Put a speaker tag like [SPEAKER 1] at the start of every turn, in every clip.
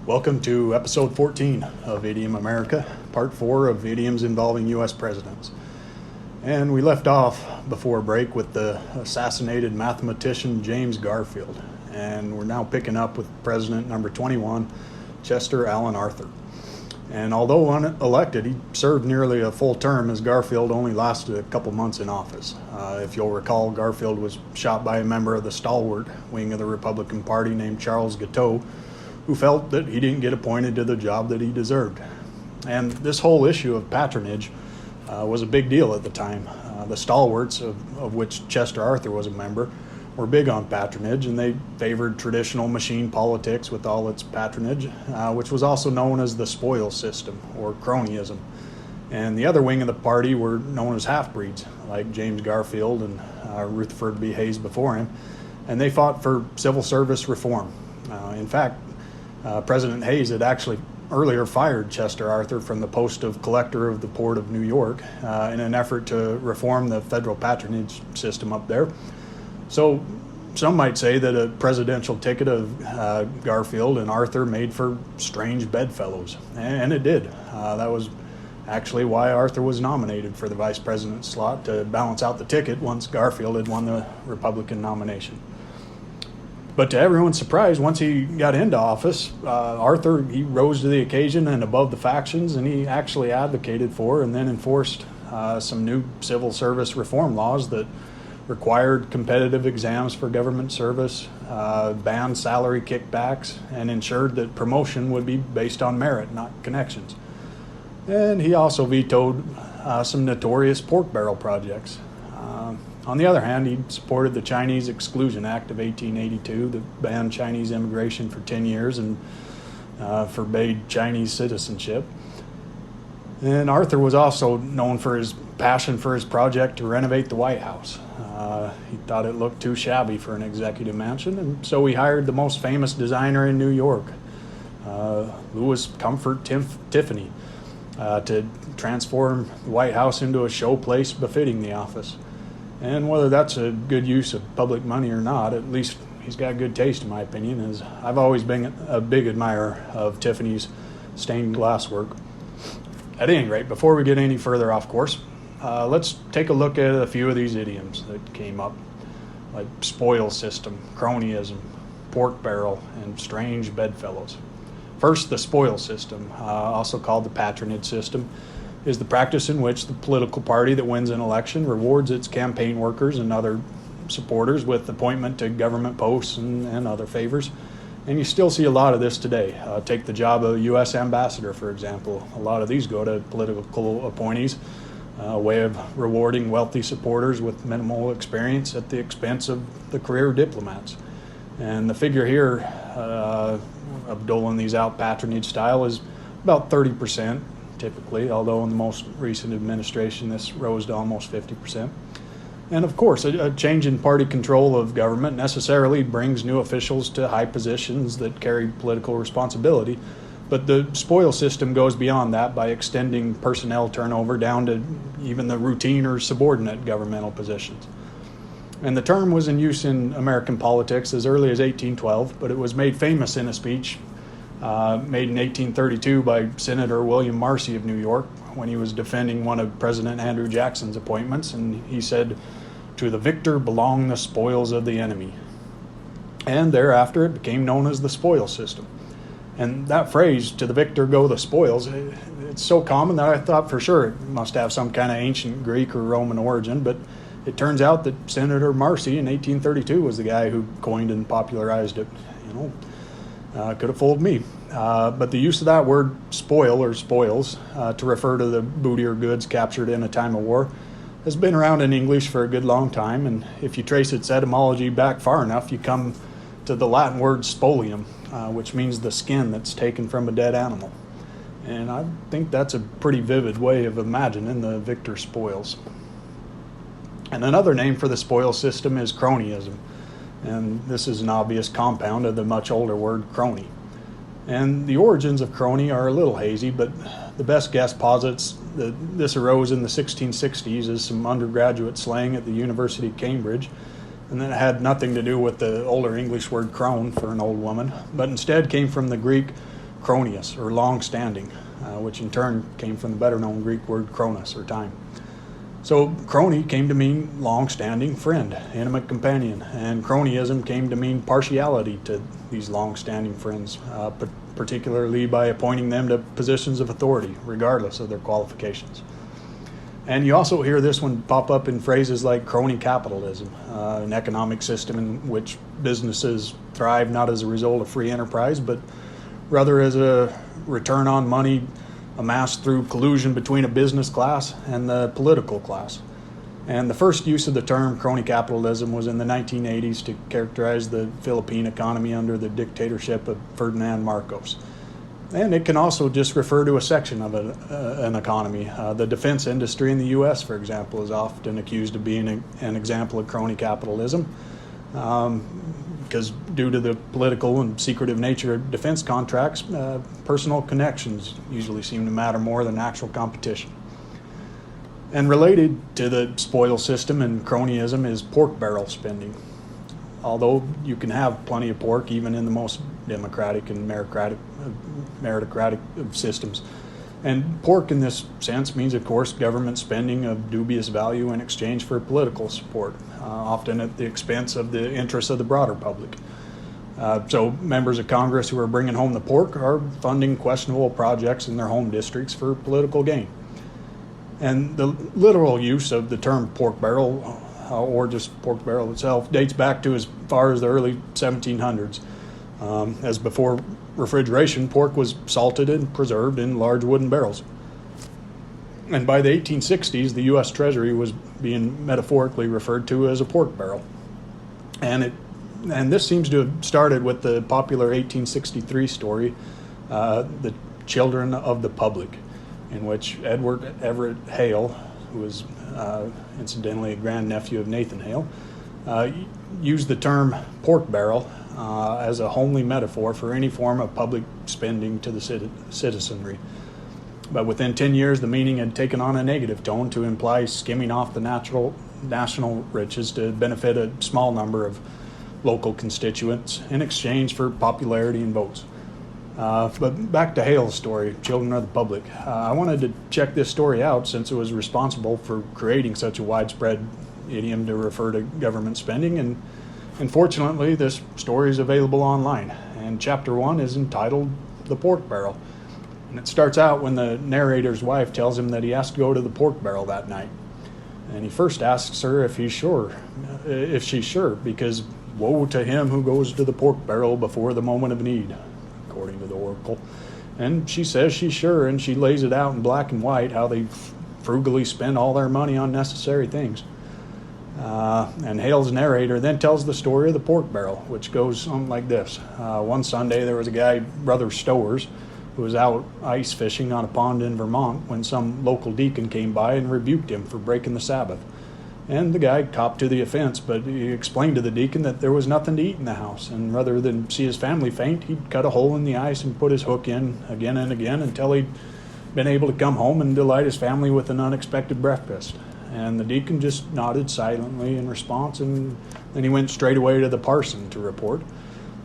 [SPEAKER 1] Welcome to episode 14 of Idiom America, part 4 of idioms involving U.S. presidents. And we left off before break with the assassinated mathematician James Garfield. And we're now picking up with President number 21, Chester Alan Arthur. And although unelected, he served nearly a full term as Garfield only lasted a couple months in office. If you'll recall, Garfield was shot by a member of the stalwart wing of the Republican Party named Charles Guiteau, who felt that he didn't get appointed to the job that he deserved. And this whole issue of patronage was a big deal at the time. The stalwarts, of which Chester Arthur was a member, were big on patronage, and they favored traditional machine politics with all its patronage, which was also known as the spoils system, or cronyism. And the other wing of the party were known as half-breeds, like James Garfield and Rutherford B. Hayes before him, and they fought for civil service reform. In fact, President Hayes had actually earlier fired Chester Arthur from the post of collector of the Port of New York in an effort to reform the federal patronage system up there. So some might say that a presidential ticket of Garfield and Arthur made for strange bedfellows, and it did. That was actually why Arthur was nominated for the vice president slot, to balance out the ticket once Garfield had won the Republican nomination. But to everyone's surprise, once he got into office, Arthur, he rose to the occasion and above the factions, and he actually advocated for and then enforced some new civil service reform laws that required competitive exams for government service, banned salary kickbacks, and ensured that promotion would be based on merit, not connections. And he also vetoed some notorious pork barrel projects. On the other hand, he supported the Chinese Exclusion Act of 1882 that banned Chinese immigration for 10 years and forbade Chinese citizenship. And Arthur was also known for his passion for his project to renovate the White House. He thought it looked too shabby for an executive mansion, and so he hired the most famous designer in New York, Louis Comfort Tiffany, to transform the White House into a showplace befitting the office. And whether that's a good use of public money or not, at least he's got good taste, in my opinion, as I've always been a big admirer of Tiffany's stained glass work. At any rate, before we get any further off course, let's take a look at a few of these idioms that came up, like spoils system, cronyism, pork barrel, and strange bedfellows. First, the spoils system, also called the patronage system, is the practice in which the political party that wins an election rewards its campaign workers and other supporters with appointment to government posts and other favors. And you still see a lot of this today. Take the job of a U.S. ambassador, for example. A lot of these go to political appointees, a way of rewarding wealthy supporters with minimal experience at the expense of the career diplomats. And the figure here of doling these out patronage style is about 30%. Typically, although in the most recent administration this rose to almost 50%. And of course, a change in party control of government necessarily brings new officials to high positions that carry political responsibility, but the spoil system goes beyond that by extending personnel turnover down to even the routine or subordinate governmental positions. And the term was in use in American politics as early as 1812, but it was made famous in a speech made in 1832 by Senator William Marcy of New York when he was defending one of President Andrew Jackson's appointments, and he said, "To the victor belong the spoils of the enemy." And thereafter it became known as the spoils system. And that phrase, "to the victor go the spoils," it's so common that I thought for sure it must have some kind of ancient Greek or Roman origin, but it turns out that Senator Marcy in 1832 was the guy who coined and popularized it. Could have fooled me. But the use of that word spoil or spoils to refer to the booty or goods captured in a time of war has been around in English for a good long time, and if you trace its etymology back far enough, you come to the Latin word spolium, which means the skin that's taken from a dead animal. And I think that's a pretty vivid way of imagining the victor spoils. And another name for the spoil system is cronyism. And this is an obvious compound of the much older word crony. And the origins of crony are a little hazy, but the best guess posits that this arose in the 1660s as some undergraduate slang at the University of Cambridge, and that it had nothing to do with the older English word crone for an old woman, but instead came from the Greek cronius, or long-standing, which in turn came from the better-known Greek word chronos, or time. So crony came to mean long-standing friend, intimate companion, and cronyism came to mean partiality to these long-standing friends, particularly by appointing them to positions of authority, regardless of their qualifications. And you also hear this one pop up in phrases like crony capitalism, an economic system in which businesses thrive not as a result of free enterprise, but rather as a return on money amassed through collusion between a business class and the political class. And the first use of the term crony capitalism was in the 1980s to characterize the Philippine economy under the dictatorship of Ferdinand Marcos. And it can also just refer to a section of an economy. The defense industry in the U.S., for example, is often accused of being an example of crony capitalism, because due to the political and secretive nature of defense contracts, personal connections usually seem to matter more than actual competition. And related to the spoil system and cronyism is pork barrel spending. Although you can have plenty of pork even in the most democratic and meritocratic of systems. And pork in this sense means, of course, government spending of dubious value in exchange for political support, often at the expense of the interests of the broader public. So members of Congress who are bringing home the pork are funding questionable projects in their home districts for political gain. And the literal use of the term pork barrel, or just pork barrel itself, dates back to as far as the early 1700s. As before refrigeration, pork was salted and preserved in large wooden barrels. And by the 1860s, the U.S. Treasury was being metaphorically referred to as a pork barrel. And this seems to have started with the popular 1863 story, The Children of the Public, in which Edward Everett Hale, who was incidentally a grandnephew of Nathan Hale, used the term pork barrel as a homely metaphor for any form of public spending to the citizenry. But within 10 years, the meaning had taken on a negative tone to imply skimming off the national riches to benefit a small number of local constituents in exchange for popularity and votes. But back to Hale's story, Children of the Public. I wanted to check this story out since it was responsible for creating such a widespread idiom to refer to government spending, and fortunately this story is available online, and chapter 1 is entitled The Pork Barrel. And it starts out when the narrator's wife tells him that he has to go to the pork barrel that night. And he first asks her if she's sure, because woe to him who goes to the pork barrel before the moment of need, according to the oracle. And she says she's sure, and she lays it out in black and white how they frugally spend all their money on necessary things. And Hale's narrator then tells the story of the pork barrel, which goes something like this. One Sunday there was a guy, Brother Stowers, who was out ice fishing on a pond in Vermont when some local deacon came by and rebuked him for breaking the Sabbath. And the guy copped to the offense, but he explained to the deacon that there was nothing to eat in the house, and rather than see his family faint, he'd cut a hole in the ice and put his hook in again and again until he'd been able to come home and delight his family with an unexpected breakfast. And the deacon just nodded silently in response, and then he went straight away to the parson to report.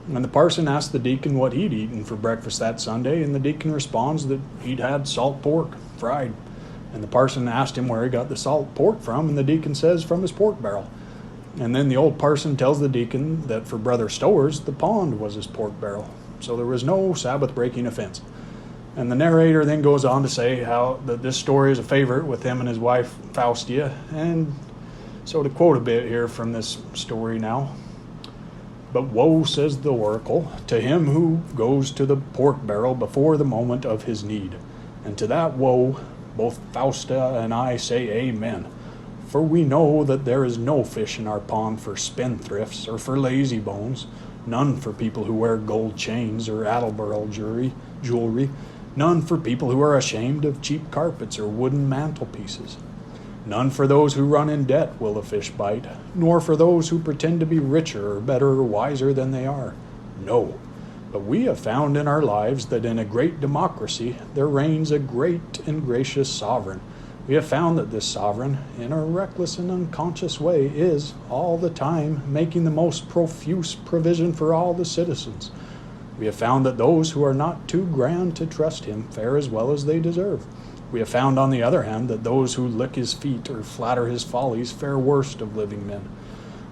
[SPEAKER 1] And the parson asked the deacon what he'd eaten for breakfast that Sunday, and the deacon responds that he'd had salt pork, fried. And the parson asked him where he got the salt pork from, and the deacon says from his pork barrel. And then the old parson tells the deacon that for Brother Stowers, the pond was his pork barrel, so there was no Sabbath-breaking offense. And the narrator then goes on to say how that this story is a favorite with him and his wife Faustia. And so to quote a bit here from this story now. But woe, says the oracle, to him who goes to the pork barrel before the moment of his need. And to that woe, both Fausta and I say amen. For we know that there is no fish in our pond for spendthrifts or for lazy bones, none for people who wear gold chains or Attleboro jewelry, none for people who are ashamed of cheap carpets or wooden mantelpieces. None for those who run in debt will the fish bite, nor for those who pretend to be richer or better or wiser than they are. No, but we have found in our lives that in a great democracy there reigns a great and gracious sovereign. We have found that this sovereign, in a reckless and unconscious way, is, all the time, making the most profuse provision for all the citizens. We have found that those who are not too grand to trust him fare as well as they deserve. We have found, on the other hand, that those who lick his feet or flatter his follies fare worst of living men.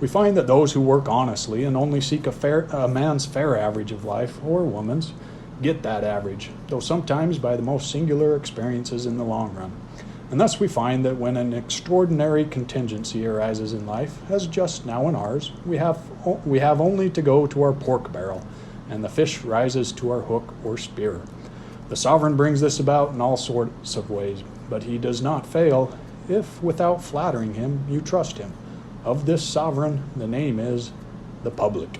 [SPEAKER 1] We find that those who work honestly and only seek a man's fair average of life, or woman's, get that average, though sometimes by the most singular experiences in the long run. And thus we find that when an extraordinary contingency arises in life, as just now in ours, we have only to go to our pork barrel, and the fish rises to our hook or spear. The sovereign brings this about in all sorts of ways, but he does not fail if, without flattering him, you trust him. Of this sovereign, the name is the public.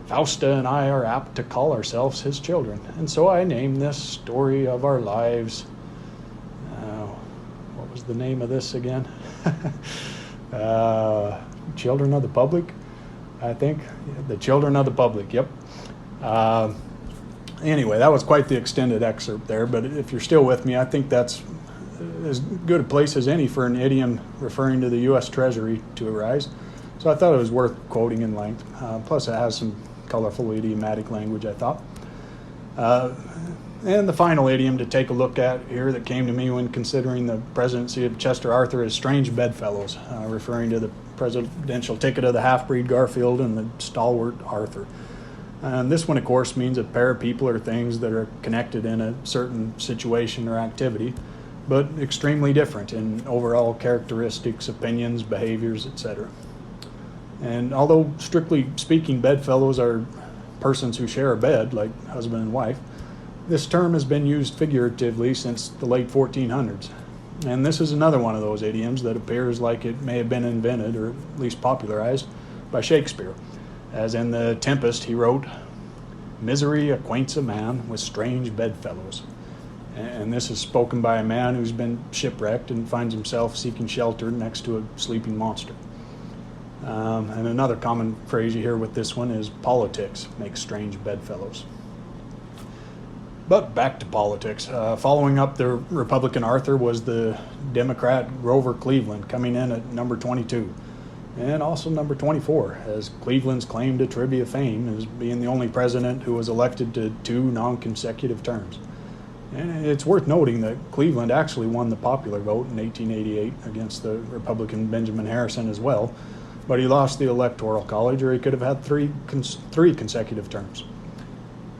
[SPEAKER 1] Fausta and I are apt to call ourselves his children, and so I name this story of our lives. What was the name of this again? Children of the Public, I think. The Children of the Public, yep. Anyway, that was quite the extended excerpt there, but if you're still with me, I think that's as good a place as any for an idiom referring to the U.S. Treasury to arise. So I thought it was worth quoting in length. Plus it has some colorful idiomatic language, I thought. And the final idiom to take a look at here that came to me when considering the presidency of Chester Arthur is strange bedfellows, referring to the presidential ticket of the half-breed Garfield and the stalwart Arthur. And this one, of course, means a pair of people or things that are connected in a certain situation or activity, but extremely different in overall characteristics, opinions, behaviors, etc. And although, strictly speaking, bedfellows are persons who share a bed, like husband and wife, this term has been used figuratively since the late 1400s. And this is another one of those idioms that appears like it may have been invented, or at least popularized, by Shakespeare. As in The Tempest, he wrote, "Misery acquaints a man with strange bedfellows." And this is spoken by a man who's been shipwrecked and finds himself seeking shelter next to a sleeping monster. And another common phrase you hear with this one is politics makes strange bedfellows. But back to politics. Following up the Republican Arthur was the Democrat Grover Cleveland, coming in at number 22. And also number 24, as Cleveland's claim to trivia fame is being the only president who was elected to 2 non-consecutive terms. And it's worth noting that Cleveland actually won the popular vote in 1888 against the Republican Benjamin Harrison as well, but he lost the Electoral College, or he could have had three consecutive terms.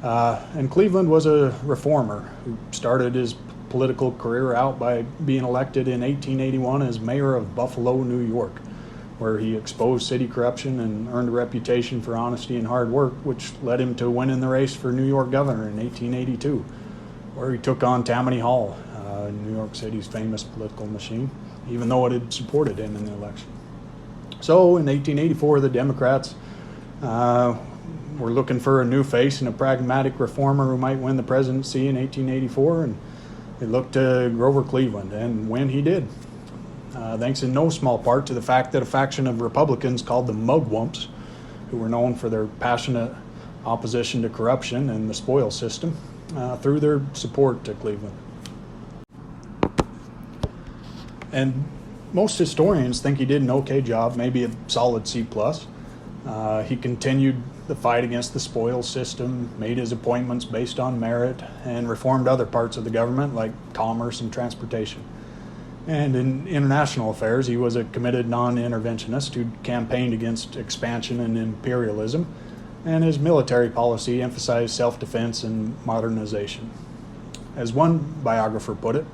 [SPEAKER 1] And Cleveland was a reformer who started his political career out by being elected in 1881 as mayor of Buffalo, New York, where he exposed city corruption and earned a reputation for honesty and hard work, which led him to winning the race for New York governor in 1882, where he took on Tammany Hall, New York City's famous political machine, even though it had supported him in the election. So in 1884, the Democrats were looking for a new face and a pragmatic reformer who might win the presidency in 1884, and they looked to Grover Cleveland, and win he did. Thanks in no small part to the fact that a faction of Republicans called the Mugwumps, who were known for their passionate opposition to corruption and the spoils system, threw their support to Cleveland. And most historians think he did an okay job, maybe a solid C+. He continued the fight against the spoils system, made his appointments based on merit, and reformed other parts of the government like commerce and transportation. And in international affairs, he was a committed non-interventionist who campaigned against expansion and imperialism, and his military policy emphasized self-defense and modernization. As one biographer put it,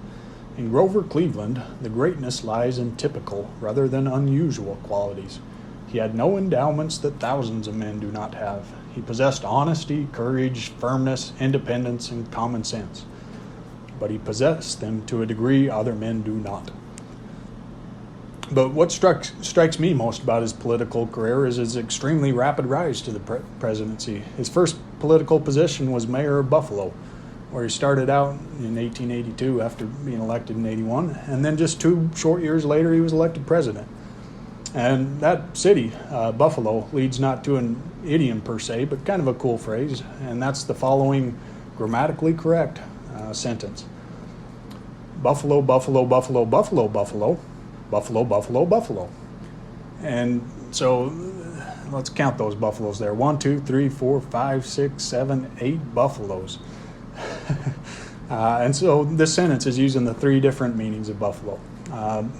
[SPEAKER 1] in Grover Cleveland, the greatness lies in typical rather than unusual qualities. He had no endowments that thousands of men do not have. He possessed honesty, courage, firmness, independence, and common sense. But he possessed them to a degree other men do not. But what strikes me most about his political career is his extremely rapid rise to the presidency. His first political position was mayor of Buffalo, where he started out in 1882 after being elected in 81, and then just 2 short years later he was elected president. And that city, Buffalo, leads not to an idiom per se, but kind of a cool phrase, and that's the following grammatically correct sentence. Buffalo, Buffalo, Buffalo, Buffalo, Buffalo, Buffalo, Buffalo, Buffalo. And so let's count those buffaloes there. 1, 2, 3, 4, 5, 6, 7, 8 buffaloes. And so this sentence is using the 3 different meanings of buffalo.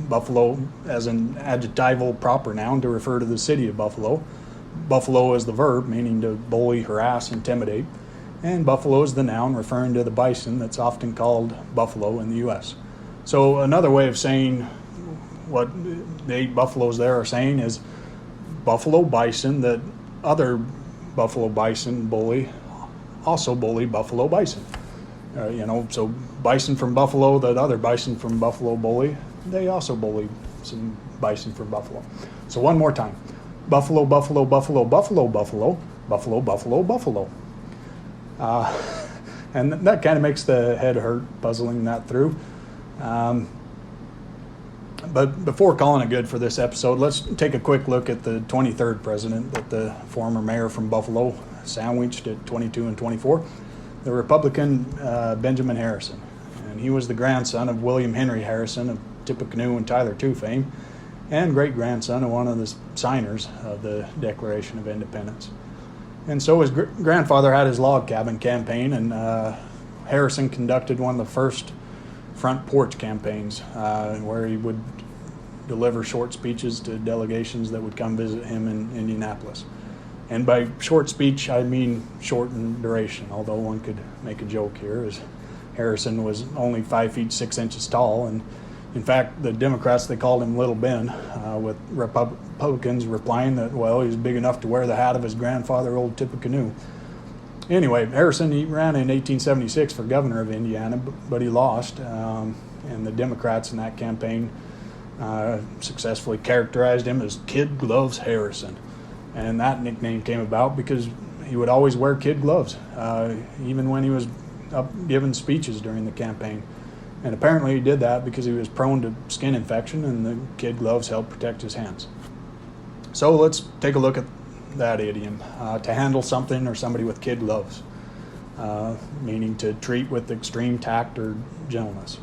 [SPEAKER 1] Buffalo as an adjectival proper noun to refer to the city of Buffalo. Buffalo as the verb, meaning to bully, harass, intimidate. And buffalo is the noun referring to the bison that's often called buffalo in the U.S. So another way of saying what the 8 buffaloes there are saying is buffalo bison that other buffalo bison bully also bully buffalo bison. So bison from Buffalo that other bison from Buffalo bully, they also bully some bison from Buffalo. So one more time. Buffalo, buffalo, buffalo, buffalo, buffalo, buffalo, buffalo, buffalo. And that kind of makes the head hurt puzzling that through. But before calling it good for this episode, let's take a quick look at the 23rd president that the former mayor from Buffalo sandwiched at 22 and 24, the Republican Benjamin Harrison. And he was the grandson of William Henry Harrison of Tippecanoe and Tyler 2 fame, and great-grandson of one of the signers of the Declaration of Independence. And so his grandfather had his log cabin campaign, and Harrison conducted one of the first front porch campaigns where he would deliver short speeches to delegations that would come visit him in Indianapolis. And by short speech, I mean short in duration, although one could make a joke here, as Harrison was only 5 feet 6 inches tall, and in fact, the Democrats, they called him Little Ben, with Republicans replying that, well, he's big enough to wear the hat of his grandfather, old Tippecanoe. Anyway, Harrison, he ran in 1876 for governor of Indiana, but he lost, and the Democrats in that campaign successfully characterized him as Kid Gloves Harrison. And that nickname came about because he would always wear kid gloves, even when he was up giving speeches during the campaign. And apparently he did that because he was prone to skin infection, and the kid gloves helped protect his hands. So let's take a look at that idiom, to handle something or somebody with kid gloves, meaning to treat with extreme tact or gentleness.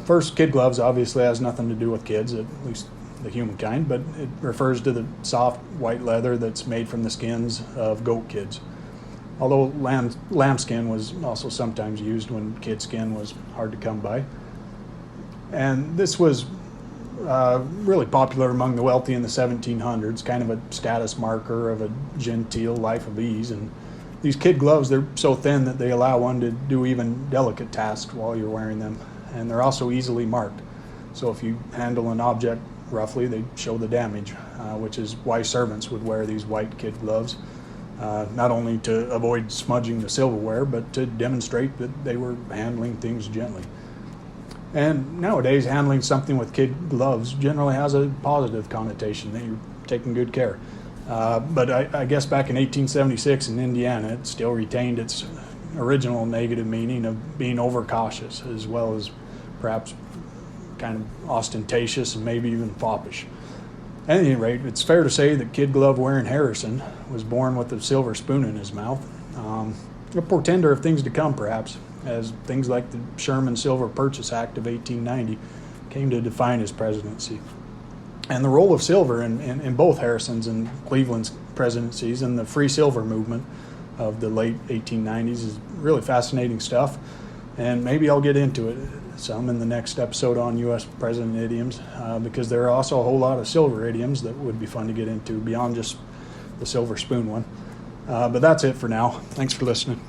[SPEAKER 1] First, kid gloves obviously has nothing to do with kids, at least the humankind, but it refers to the soft white leather that's made from the skins of goat kids. Although lambskin was also sometimes used when kid skin was hard to come by. And this was really popular among the wealthy in the 1700s, kind of a status marker of a genteel life of ease. And these kid gloves, they're so thin that they allow one to do even delicate tasks while you're wearing them. And they're also easily marked. So if you handle an object roughly, they show the damage, which is why servants would wear these white kid gloves. Not only to avoid smudging the silverware, but to demonstrate that they were handling things gently. And nowadays, handling something with kid gloves generally has a positive connotation, that you're taking good care. But I guess back in 1876 in Indiana, it still retained its original negative meaning of being overcautious, as well as perhaps kind of ostentatious and maybe even foppish. At any rate, it's fair to say that kid glove wearing Harrison was born with a silver spoon in his mouth, a portender of things to come perhaps, as things like the Sherman Silver Purchase Act of 1890 came to define his presidency. And the role of silver in both Harrison's and Cleveland's presidencies and the free silver movement of the late 1890s is really fascinating stuff, and maybe I'll get into it some in the next episode on U.S. President idioms, because there are also a whole lot of silver idioms that would be fun to get into beyond just the silver spoon one. But that's it for now. Thanks for listening.